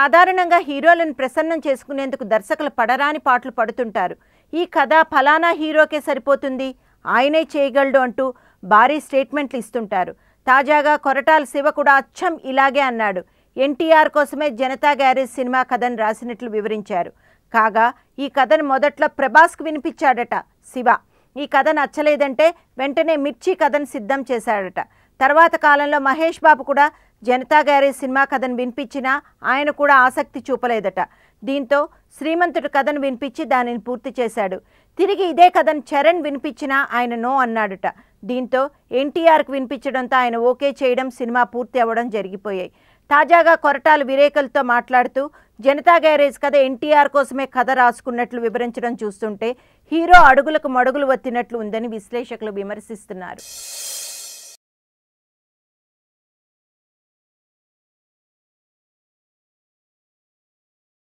సాధారణంగా హీరోలను ప్రసన్నం చేసుకునేందుకు దర్శకులు పడరాని పాటలు పడుతుంటారు. ఈ కథ ఫలానా హీరోకే సరిపోతుంది, ఆయనే చేయగలడు అంటూ భారీ స్టేట్మెంట్లు ఇస్తుంటారు. తాజాగా కొరటాల శివ కూడా అచ్చం ఇలాగే అన్నాడు. ఎన్టీఆర్ కోసమే జనతా గ్యారేజ్ సినిమా కథను రాసినట్లు వివరించారు. కాగా ఈ కథను మొదట్లో ప్రభాస్కు వినిపించాడట శివ. ఈ కథ నచ్చలేదంటే వెంటనే మిర్చి కథను సిద్ధం చేశాడట. తర్వాత కాలంలో మహేష్ బాబు కూడా జనతా గ్యారేజ్ సినిమా కథను వినిపించినా ఆయన కూడా ఆసక్తి చూపలేదట. దీంతో శ్రీమంతుడు కథను వినిపించి దానిని పూర్తి చేశాడు. తిరిగి ఇదే కథను చరణ్ వినిపించినా ఆయన నో అన్నాడట. దీంతో ఎన్టీఆర్కు వినిపించడంతో ఆయన ఓకే చేయడం, సినిమా పూర్తి అవ్వడం జరిగిపోయాయి. తాజాగా కొరటాల విలేకరులతో మాట్లాడుతూ జనతా గ్యారేజ్ కథ ఎన్టీఆర్ కోసమే కథ రాసుకున్నట్లు వివరించడం చూస్తుంటే హీరో అడుగులకు మడుగులు వత్తినట్లు ఉందని విశ్లేషకులు విమర్శిస్తున్నారు.